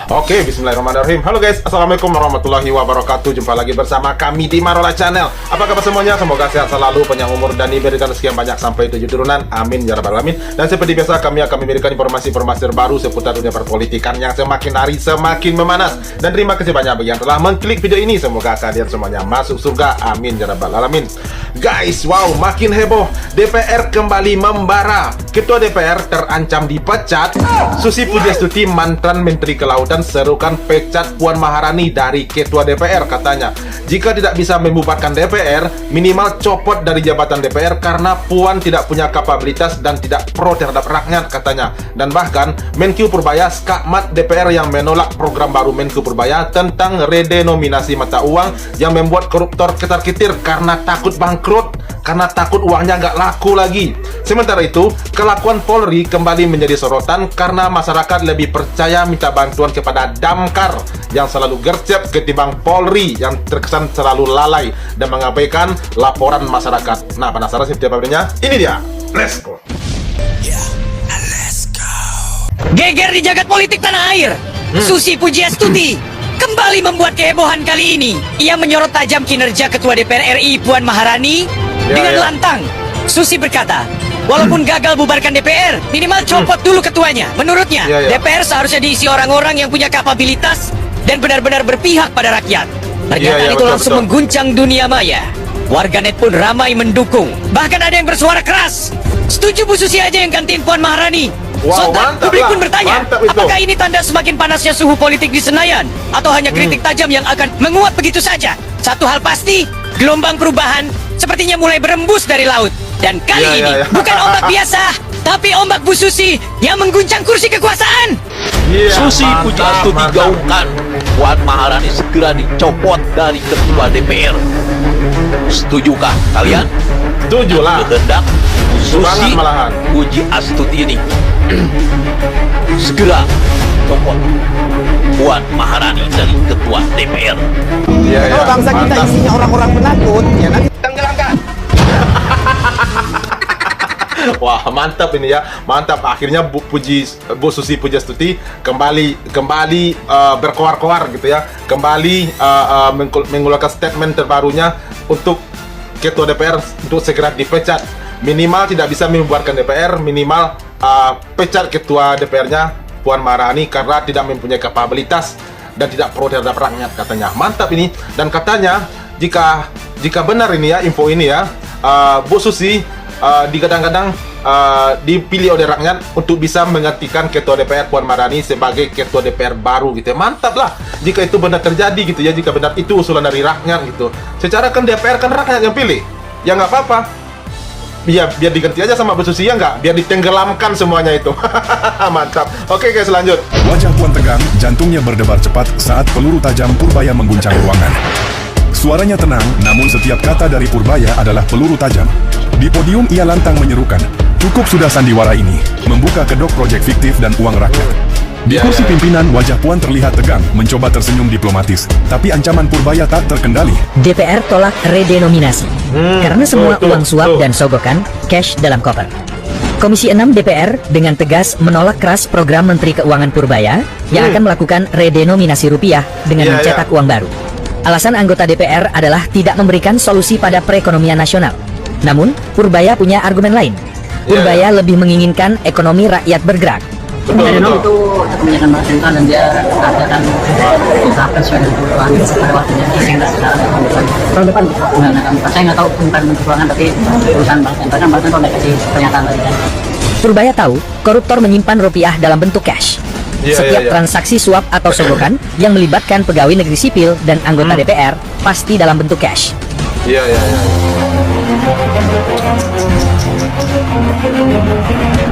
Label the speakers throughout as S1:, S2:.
S1: Oke, bismillahirrahmanirrahim. Halo guys, assalamualaikum warahmatullahi wabarakatuh. Jumpa lagi bersama kami di Marola Channel. Apa kabar semuanya? Semoga sehat selalu, panjang umur, dan diberikan sekian banyak sampai 7 turunan. Amin ya rabbal alamin. Dan seperti biasa, kami akan memberikan informasi-informasi terbaru seputar dunia perpolitikan yang semakin hari semakin memanas. Dan terima kasih banyak bagi yang telah mengklik video ini. Semoga kalian semuanya masuk surga. Amin ya rabbal alamin. Guys, wow, makin heboh. DPR kembali membara. Ketua DPR terancam dipecat. Susi Pujiastuti, mantan Menteri Kelautan, serukan pecat Puan Maharani dari Ketua DPR. Katanya, jika tidak bisa membubarkan DPR, minimal copot dari jabatan DPR karena Puan tidak punya kapabilitas dan tidak pro terhadap rakyat, katanya. Dan bahkan Menkyu Purbaya skakmat DPR yang menolak program baru Menkyu Purbaya tentang redenominasi mata uang yang membuat koruptor ketar-ketir karena takut bangkrut, karena takut uangnya nggak laku lagi. Sementara itu, kelakuan Polri kembali menjadi sorotan karena masyarakat lebih percaya minta bantuan kepada Damkar yang selalu gercep ketimbang Polri yang terkesan selalu lalai dan mengabaikan laporan masyarakat. Nah, penasaran seperti apa videonya? Ini dia. Let's go.
S2: Geger di jagat politik tanah air. Susi Pujiastuti kembali membuat kehebohan kali ini. Ia menyorot tajam kinerja Ketua DPR RI Puan Maharani dengan lantang. Susi berkata, walaupun gagal bubarkan DPR, minimal copot dulu ketuanya. Menurutnya, DPR seharusnya diisi orang-orang yang punya kapabilitas dan benar-benar berpihak pada rakyat. Pernyataan itu langsung mengguncang dunia maya. Warganet pun ramai mendukung. Bahkan ada yang bersuara keras, setuju Bu Susi aja yang gantiin Puan Maharani.
S1: Wow,
S2: Sontak publik pun bertanya, apakah ini tanda semakin panasnya suhu politik di Senayan, atau hanya kritik tajam yang akan menguap begitu saja? Satu hal pasti, gelombang perubahan sepertinya mulai berembus dari laut. Dan kali ini bukan ombak biasa, tapi ombak Bu Susi yang mengguncang kursi kekuasaan.
S3: Susi Pujiastuti gaungkan Puan Maharani segera dicopot dari Ketua DPR. Setujukah kalian?
S1: Setuju lah.
S3: Kehendak Susi
S1: malahan.
S3: Pujiastuti ini segera copot Puan Maharani dari Ketua DPR.
S4: Kalau bangsa kita isinya orang-orang penakut, ya nanti tenggelamkan.
S1: Wah, mantap ini ya, mantap. Akhirnya Bu Susi Pujiastuti kembali berkoar-koar gitu ya, kembali mengeluarkan statement terbarunya untuk Ketua DPR untuk segera dipecat. Minimal tidak bisa membubarkan DPR, minimal pecat Ketua DPR-nya Puan Maharani karena tidak mempunyai kapabilitas dan tidak pro terhadap rakyat, katanya. Mantap ini. Dan katanya jika benar ini ya, info ini ya, Bu Susi digadang-gadang dipilih oleh rakyat untuk bisa menggantikan Ketua DPR Puan Maharani sebagai Ketua DPR baru gitu ya. Mantap lah jika itu benar terjadi gitu ya, jika benar itu usulan dari rakyat gitu. Secara kan DPR kan rakyat yang pilih, ya nggak apa-apa. Biar diganti aja sama Bu Susi, ya nggak? Biar ditenggelamkan semuanya itu. Mantap. Oke guys, lanjut.
S5: Wajah Puan tegang, jantungnya berdebar cepat saat peluru tajam Purbaya mengguncang ruangan. Suaranya tenang, namun setiap kata dari Purbaya adalah peluru tajam. Di podium ia lantang menyerukan, cukup sudah sandiwara ini, membuka kedok proyek fiktif dan uang rakyat. Di kursi pimpinan, wajah Puan terlihat tegang, mencoba tersenyum diplomatis, tapi ancaman Purbaya tak terkendali.
S6: DPR tolak redenominasi, karena semua uang suap dan sogokan cash dalam koper. Komisi 6 DPR dengan tegas menolak keras program Menteri Keuangan Purbaya yang akan melakukan redenominasi rupiah dengan mencetak uang baru. Alasan anggota DPR adalah tidak memberikan solusi pada perekonomian nasional. Namun, Purbaya punya argumen lain. Purbaya lebih menginginkan ekonomi rakyat bergerak.
S7: Redeno itu kebijakan bank sentral dan dia akan ditetapkan sesuai dengan kebutuhan pada waktunya. Saya nggak tahun depan saya nggak tahu tentang keuangan, tapi perusahaan bank sentral kan bank sentral nggak kasih pernyataan tadi kan.
S6: Purbaya tahu koruptor menyimpan rupiah dalam bentuk cash. Setiap transaksi suap atau sogokan yang melibatkan pegawai negeri sipil dan anggota DPR pasti dalam bentuk cash.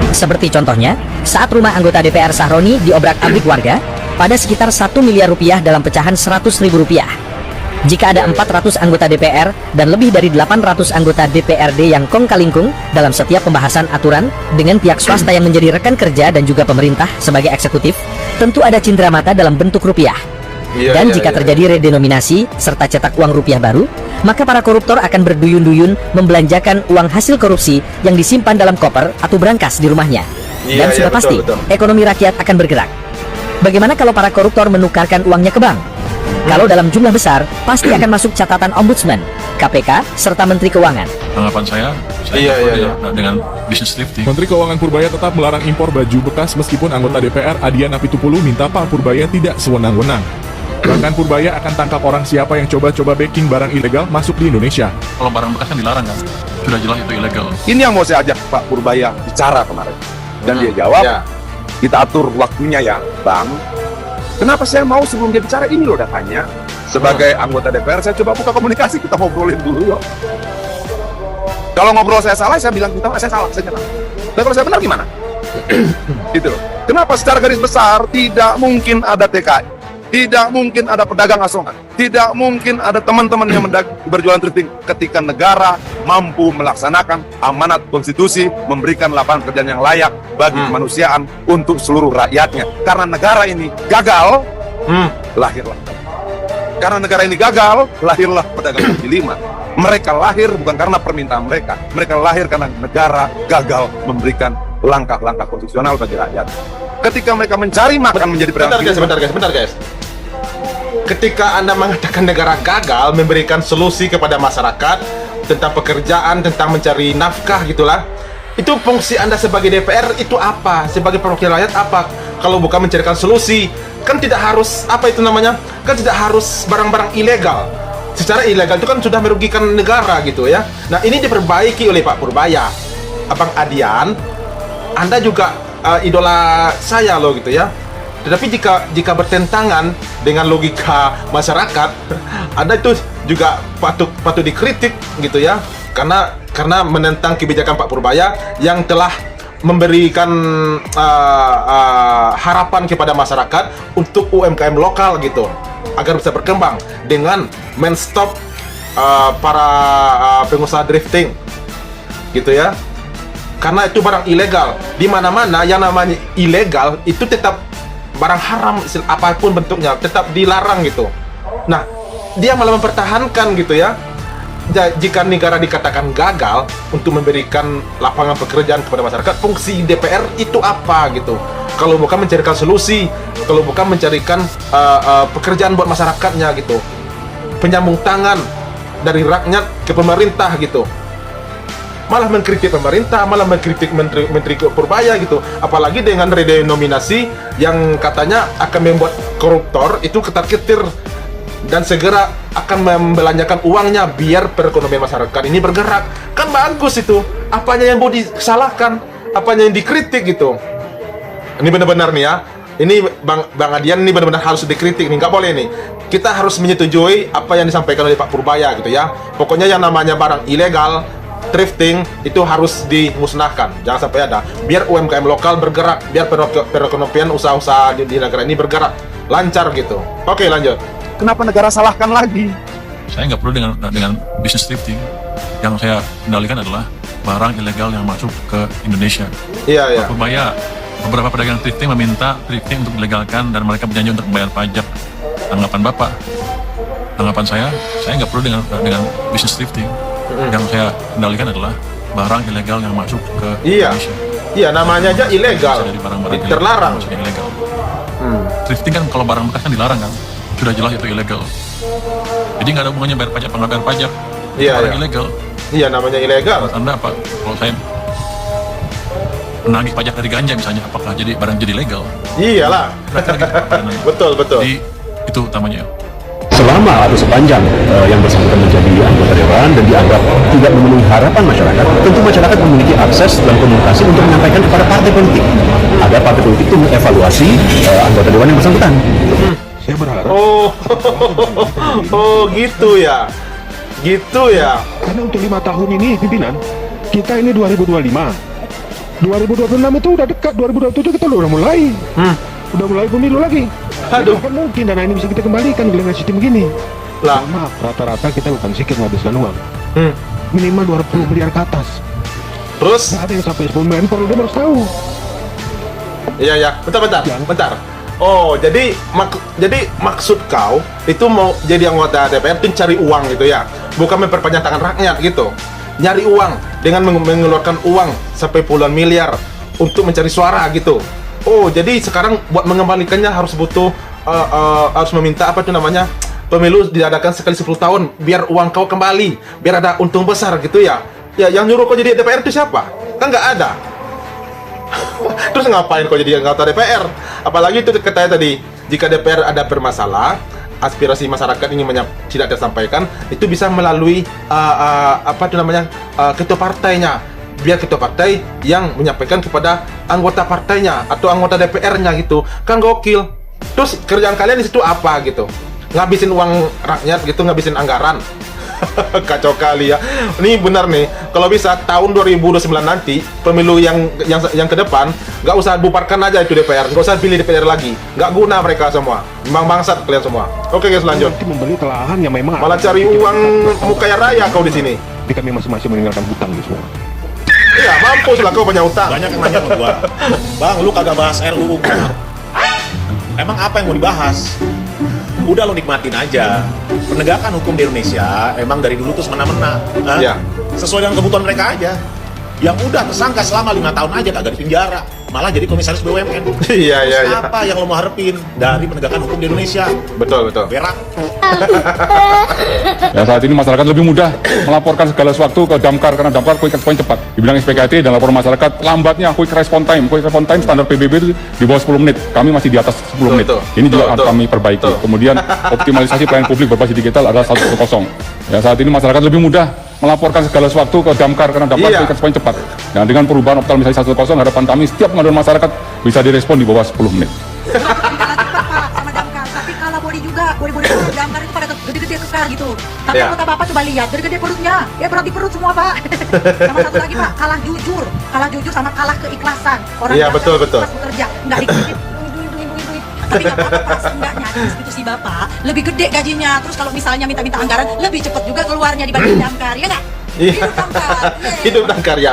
S6: Seperti contohnya, saat rumah anggota DPR Sahroni diobrak-abrik warga, pada sekitar 1 miliar rupiah dalam pecahan 100 ribu rupiah. Jika ada 400 anggota DPR dan lebih dari 800 anggota DPRD yang kong-kalingkung dalam setiap pembahasan aturan dengan pihak swasta yang menjadi rekan kerja dan juga pemerintah sebagai eksekutif, tentu ada cindera mata dalam bentuk rupiah. Dan jika terjadi redenominasi serta cetak uang rupiah baru, maka para koruptor akan berduyun-duyun membelanjakan uang hasil korupsi yang disimpan dalam koper atau brankas di rumahnya. Dan sudah pasti, ekonomi rakyat akan bergerak. Bagaimana kalau para koruptor menukarkan uangnya ke bank? Kalau dalam jumlah besar, pasti akan masuk catatan Ombudsman, KPK, serta Menteri Keuangan.
S8: Tanggapan saya
S1: Iya, iya, iya.
S8: dengan bisnis thrifting.
S5: Menteri Keuangan Purbaya tetap melarang impor baju bekas meskipun anggota DPR Adian Apitupulu minta Pak Purbaya tidak sewenang-wenang. Bahkan Purbaya akan tangkap orang siapa yang coba-coba backing barang ilegal masuk di Indonesia.
S8: Kalau barang bekas kan dilarang kan, sudah jelas itu ilegal.
S9: Ini yang mau saya ajak Pak Purbaya bicara kemarin. Dan dia jawab,
S1: Ya.
S9: kita atur waktunya ya, Bang. Kenapa saya mau sebelum dia bicara ini loh datanya? Sebagai anggota DPR, saya coba buka komunikasi, kita ngobrolin dulu yuk. Kalau ngobrol saya salah, saya bilang kita saya salah, saya nyerah. Dan kalau saya benar gimana? Gitu loh. Kenapa secara garis besar tidak mungkin ada TKI? Tidak mungkin ada pedagang asongan. Tidak mungkin ada teman-teman yang berjualan thrifting ketika negara mampu melaksanakan amanat konstitusi, memberikan lapangan pekerjaan yang layak bagi kemanusiaan untuk seluruh rakyatnya. Karena negara ini gagal, lahirlah. Karena negara ini gagal, lahirlah pedagang kaki lima. Mereka lahir bukan karena permintaan mereka. Mereka lahir karena negara gagal memberikan langkah-langkah konstitusional bagi rakyat. Ketika mereka mencari makan menjadi pedagang kaki lima.
S1: Bentar guys. Ketika Anda mengatakan negara gagal memberikan solusi kepada masyarakat tentang pekerjaan, tentang mencari nafkah gitulah, itu fungsi Anda sebagai DPR itu apa? Sebagai perwakilan rakyat apa? Kalau bukan mencarikan solusi, kan tidak harus apa itu namanya? Kan tidak harus barang-barang ilegal. Secara ilegal itu kan sudah merugikan negara gitu ya. Nah, ini diperbaiki oleh Pak Purbaya. Abang Adian, Anda juga idola saya loh gitu ya. Tetapi jika bertentangan dengan logika masyarakat, Anda itu juga patut dikritik gitu ya, karena menentang kebijakan Pak Purbaya yang telah memberikan harapan kepada masyarakat untuk UMKM lokal gitu, agar bisa berkembang dengan men-stop para pengusaha drifting gitu ya. Karena itu barang ilegal. Di mana-mana yang namanya ilegal itu tetap barang haram, apapun bentuknya tetap dilarang gitu. Nah, dia malah mempertahankan gitu ya. Jika negara dikatakan gagal untuk memberikan lapangan pekerjaan kepada masyarakat, fungsi DPR itu apa gitu? Kalau bukan mencarikan solusi, kalau bukan mencarikan pekerjaan buat masyarakatnya gitu, penyambung tangan dari rakyat ke pemerintah gitu. Malah mengkritik pemerintah, malah mengkritik Menteri Purbaya gitu. Apalagi dengan redenominasi yang katanya akan membuat koruptor itu ketar-ketir dan segera akan membelanjakan uangnya biar perekonomian masyarakat ini bergerak. Kan bagus itu. Apanya yang mau disalahkan, apanya yang dikritik gitu. Ini benar-benar nih ya. Ini Bang Adian ini benar-benar harus dikritik nih, nggak boleh nih. Kita harus menyetujui apa yang disampaikan oleh Pak Purbaya gitu ya. Pokoknya yang namanya barang ilegal, thrifting itu harus dimusnahkan, jangan sampai ada. Biar UMKM lokal bergerak, biar perekonomian usaha-usaha di negara ini bergerak lancar gitu. Oke, lanjut.
S9: Kenapa negara salahkan lagi?
S8: Saya nggak perlu dengan bisnis thrifting. Yang saya kendalikan adalah barang ilegal yang masuk ke Indonesia.
S1: Iya.
S8: Pak Purbaya, beberapa pedagang thrifting meminta thrifting untuk dilegalkan dan mereka berjanji untuk membayar pajak. Tanggapan Bapak, tanggapan saya nggak perlu dengan bisnis thrifting. Yang saya kendalikan adalah barang ilegal yang masuk ke Indonesia.
S1: Iya, namanya aja ilegal.
S8: Jadi barang-barang
S1: terlarang.
S8: Ilegal. Thrifting kan kalau barang bekas kan dilarang kan, sudah jelas itu ilegal. Jadi nggak ada hubungannya bayar pajak apa nggak bayar pajak.
S1: Iya,
S8: Barang ilegal.
S1: Iya, namanya ilegal.
S8: Menurut Anda apa? Kalau saya menagih pajak dari ganja misalnya, apakah jadi barang jadi legal?
S1: Iyalah. Betul.
S8: Jadi itu utamanya.
S10: Selama atau sepanjang yang bersangkutan menjadi anggota dewan dan dianggap tidak memenuhi harapan masyarakat, tentu masyarakat memiliki akses dan komunikasi untuk menyampaikan kepada partai politik agar partai politik itu mengevaluasi anggota dewan yang bersangkutan.
S5: Saya berharap.
S1: Oh, gitu ya.
S5: Karena untuk 5 tahun ini pimpinan, kita ini 2025. 2026 itu udah dekat, 2027 kita udah mulai. Udah mulai pemilu lagi.
S1: Aduh.
S5: Kan mungkin dana ini bisa kita kembalikan dengan sistem begini.
S1: Lah,
S5: Maaf, rata-rata kita bukan sedikit menghabiskan uang. Minimal 20 miliar ke atas.
S1: terus?
S5: Nggak ada yang sampai 10 miliar, perlu dia harus tahu.
S1: Iya. Bentar. Oh, jadi maksud kau itu mau jadi anggota DPR itu cari uang gitu ya? Bukan memperpanjang tangan rakyat gitu. Nyari uang dengan mengeluarkan uang sampai puluhan miliar untuk mencari suara gitu. Oh, jadi sekarang buat mengembalikannya harus butuh harus meminta apa itu namanya? Pemilu diadakan sekali 10 tahun biar uang kau kembali, biar ada untung besar gitu ya. Ya, yang nyuruh kau jadi DPR itu siapa? Kan nggak ada. Terus ngapain kau jadi anggota DPR? Apalagi itu katanya tadi, jika DPR ada bermasalah, aspirasi masyarakat ini tidak tersampaikan, itu bisa melalui apa itu namanya ketua partainya. Biar ketua partai yang menyampaikan kepada anggota partainya atau anggota DPR-nya gitu. Kan gokil. Terus kerjaan kalian di situ apa gitu? Ngabisin uang rakyat gitu, ngabisin anggaran. Kacau kali ya. Ini benar nih, kalau bisa tahun 2029 nanti pemilu yang ke depan nggak usah bubarkan aja itu DPR, nggak usah pilih DPR lagi, nggak guna mereka semua, memang bangsat kalian semua. Oke guys, lanjut.
S10: Nanti membeli lahan yang memang
S1: Malah cari uang mau kaya raya kau di sini.
S10: Tapi kami masing-masing meninggalkan hutang gitu semua.
S1: Iya, mampus lah kau punya utang.
S3: Banyak yang nanya ke gua, Bang, lu kagak bahas RUU. Emang apa yang mau dibahas? Udah lo nikmatin aja. Penegakan hukum di Indonesia emang dari dulu tuh semena-mena.
S1: Iya.
S3: Sesuai dengan kebutuhan mereka aja. Yang udah tersangka selama 5 tahun aja kagak di penjara, malah jadi komisaris BUMN.
S1: Iya, iya, iya.
S3: Apa yang lo mau harapin dari penegakan hukum di Indonesia?
S1: Betul, betul.
S3: Berak.
S10: Ya, saat ini masyarakat lebih mudah melaporkan segala sesuatu ke Damkar karena Damkar quick response cepat. Di bidang SPKT dan laporan masyarakat lambatnya quick response time. Quick response time standar PBB itu di bawah 10 menit. Kami masih di atas 10 menit.
S1: Betul,
S10: Ini juga harus
S1: betul.
S10: kami perbaiki.
S1: Betul.
S10: Kemudian optimalisasi pelayanan publik berbasis digital adalah 110. Ya, saat ini masyarakat lebih mudah melaporkan segala sesuatu ke Damkar karena Damkar
S1: Iya.
S10: quick response cepat. Nah, dengan perubahan optimalisasi 110, harapan kami setiap pengaduan masyarakat bisa direspon di bawah 10 menit.
S11: Sama damkar, tapi kalah body juga, body damkar itu pada gede-gede kekar gitu. Tapi
S1: Ya.
S11: anggota bapak coba lihat, gede-gede perutnya, ya berat di perut semua pak. Sama satu lagi pak, kalah jujur sama kalah keikhlasan. Orang
S1: Iya,
S11: yang
S1: betul, betul.
S11: ikhlas bekerja, nggak dikit duit. Tapi nggak apa-apa pak, seenggaknya di institusi bapak lebih gede gajinya. Terus kalau misalnya minta anggaran, lebih cepat juga keluarnya dibanding damkar, ya nggak?
S1: Iya.
S11: Hidup damkar. Yeay.
S1: Hidup Damkar ya,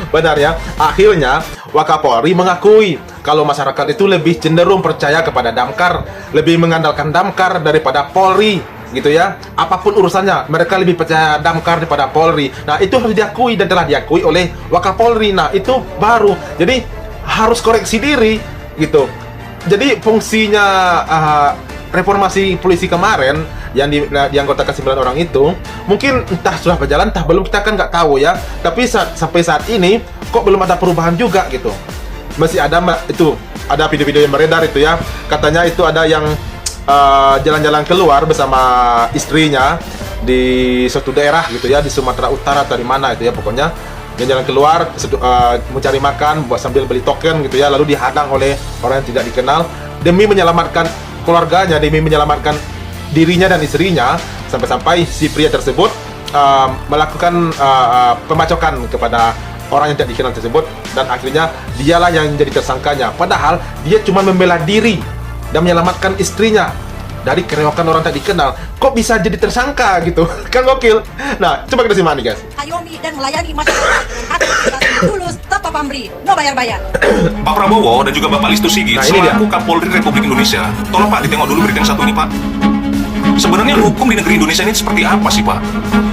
S1: benar ya. Akhirnya Wakapolri mengakui kalau masyarakat itu lebih cenderung percaya kepada Damkar, lebih mengandalkan Damkar daripada Polri gitu ya. Apapun urusannya, mereka lebih percaya Damkar daripada Polri. Nah, itu harus diakui dan telah diakui oleh Wakapolri. Nah, itu baru. Jadi harus koreksi diri gitu. Jadi fungsinya reformasi polisi kemarin yang dianggotakan 9 orang itu mungkin entah sudah berjalan entah belum, kita kan nggak tahu ya, tapi sampai saat ini kok belum ada perubahan juga gitu. Masih ada itu ada video-video yang beredar itu ya, katanya itu ada yang jalan-jalan keluar bersama istrinya di suatu daerah gitu ya, di Sumatera Utara atau di mana itu ya, pokoknya jalan keluar mencari makan buat sambil beli token gitu ya, lalu dihadang oleh orang yang tidak dikenal demi menyelamatkan keluarganya, demi menyelamatkan dirinya dan istrinya, sampai-sampai si pria tersebut melakukan pembacokan kepada orang yang tidak dikenal tersebut, dan akhirnya dialah yang menjadi tersangkanya, padahal dia cuma membela diri dan menyelamatkan istrinya dari kerewakan orang tak dikenal. Kok bisa jadi tersangka gitu? Kan gokil. Nah, coba kita simak nih guys.
S11: Ayomi dan melayani masyarakat tulus tanpa pamrih, no bayar-bayar.
S12: Pak Prabowo dan juga Bapak Listu Sigit
S1: Nah, ini
S12: selaku Kapolri Republik Indonesia, tolong Pak ditengok dulu berita yang satu ini Pak. Sebenarnya hukum di negeri Indonesia ini seperti apa sih Pak?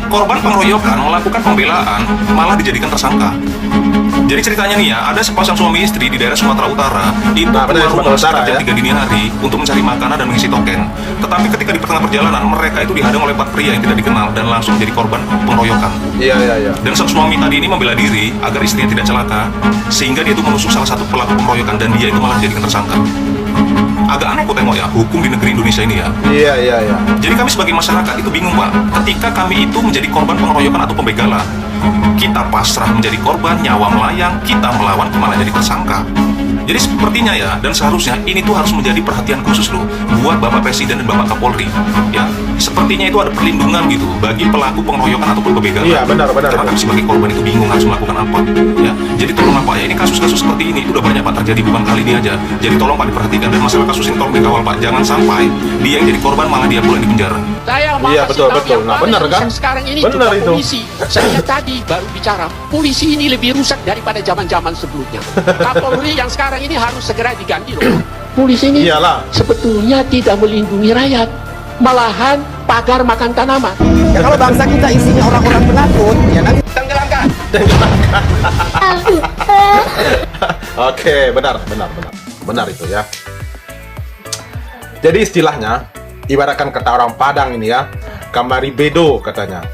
S12: Korban pengeroyokan melakukan pembelaan malah dijadikan tersangka. Jadi ceritanya nih ya, ada sepasang suami istri di daerah Sumatera Utara itu keluar rumah sekitar jam 3 dini hari untuk mencari makanan dan mengisi token. Tetapi ketika di pertengahan perjalanan mereka itu dihadang oleh 4 pria yang tidak dikenal dan langsung menjadi korban pengeroyokan.
S1: Iya.
S12: Dan sang suami tadi ini membela diri agar istrinya tidak celaka, sehingga dia itu menusuk salah satu pelaku pengeroyokan dan dia itu malah dijadikan tersangka. Agak aneh kok tengok ya, hukum di negeri Indonesia ini ya.
S1: Iya.
S12: Jadi kami sebagai masyarakat itu bingung Pak, ketika kami itu menjadi korban pengeroyokan atau pembegalan, kita pasrah menjadi korban, nyawa melayang, kita melawan malah jadi tersangka. Jadi sepertinya ya, dan seharusnya ini tuh harus menjadi perhatian khusus loh buat Bapak Presiden dan Bapak Kapolri. Ya, sepertinya itu ada perlindungan gitu bagi pelaku pengeroyokan ataupun pembegalan.
S1: Iya, benar.
S12: Karena kami sebagai korban itu bingung harus melakukan apa. Ya, jadi tolong Pak ya, ini kasus-kasus seperti ini udah banyak Pak terjadi, bukan kali ini aja. Jadi tolong Pak diperhatikan dan masalah kasus ini tolong dikawal Pak. Jangan sampai dia yang jadi korban malah dia pula yang di penjara.
S1: Iya, betul. Nah, benar kan?
S13: Sekarang ini
S1: benar
S13: juga
S1: itu.
S13: polisi. Saya tadi baru bicara, polisi ini lebih rusak daripada zaman-zaman sebelumnya. Kapolri yang sekarang ini harus segera diganti loh. Polisi ini
S1: Iyalah.
S13: sebetulnya tidak melindungi rakyat, malahan pagar makan tanaman.
S4: Ya kalau bangsa kita isinya orang-orang penakut, ya nanti tenggelamkan.
S1: Oke, benar. benar itu ya. Jadi istilahnya, ibaratkan kata orang Padang ini ya, kamari bedo katanya.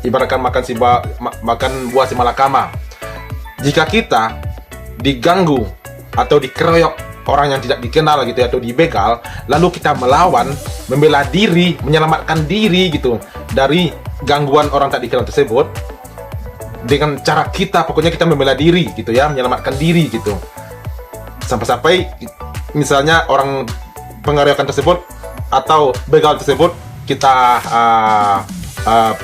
S1: Ibaratkan makan buah si malakama. Jika kita diganggu atau dikeroyok orang yang tidak dikenal gitu ya, atau dibegal, lalu kita melawan, membela diri, menyelamatkan diri gitu dari gangguan orang tak dikenal tersebut, dengan cara kita, pokoknya kita membela diri gitu ya, menyelamatkan diri gitu. Sampai-sampai misalnya orang pengeroyokan tersebut atau begal tersebut kita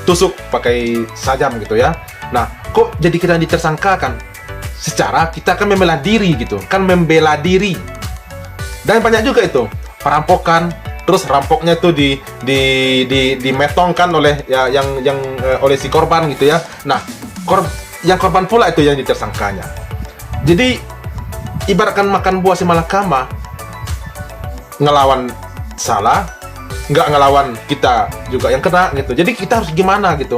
S1: tusuk pakai sajam gitu ya. Nah, kok jadi kita ditersangkakan? Secara kita kan membela diri gitu, kan membela diri. Dan banyak juga itu perampokan, terus rampoknya itu dimetongkan oleh ya, yang oleh si korban gitu ya. Nah, yang korban pula itu yang ditersangkanya. Jadi ibaratkan makan buah si malakama, ngelawan salah, nggak ngelawan kita juga yang kena gitu. Jadi kita harus gimana gitu?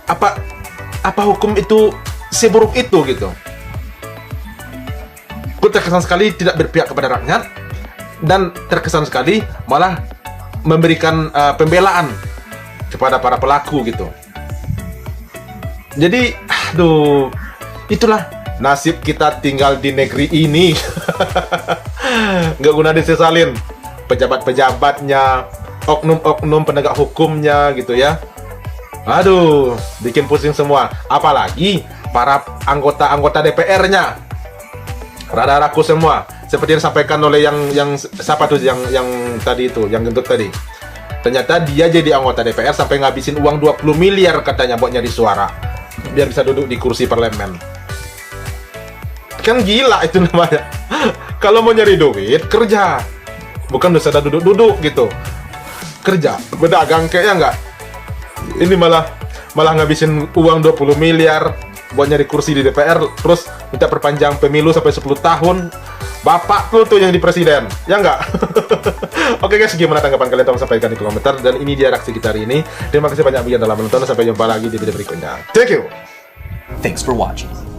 S1: Apa hukum itu seburuk itu gitu? Gue terkesan sekali tidak berpihak kepada rakyat, dan terkesan sekali malah memberikan pembelaan kepada para pelaku gitu. Jadi, aduh, itulah nasib kita tinggal di negeri ini. Nggak guna disesalin. Pejabat-pejabatnya, oknum-oknum penegak hukumnya gitu ya. Aduh, bikin pusing semua. Apalagi para anggota-anggota DPR-nya. Rada rakus semua. Seperti yang disampaikan oleh yang siapa tuh yang tadi itu, yang gendut tadi. Ternyata dia jadi anggota DPR sampai ngabisin uang 20 miliar katanya buat nyari suara, biar bisa duduk di kursi parlemen. Kan gila itu namanya. Kalau mau nyari duit, kerja. Bukan udah sadar duduk-duduk gitu. Kerja, berdagang kayaknya enggak. Ini malah ngabisin uang 20 miliar buat nyari kursi di DPR, terus minta perpanjang pemilu sampai 10 tahun. Bapak lu tuh yang di presiden, ya enggak? Oke guys, gimana tanggapan kalian? Tolong sampaikan di kolom komentar. Dan ini dia reaksi kita hari ini. Terima kasih banyak bagi yang telah menonton. Sampai jumpa lagi di video berikutnya. Thank you.
S14: Thanks for watching.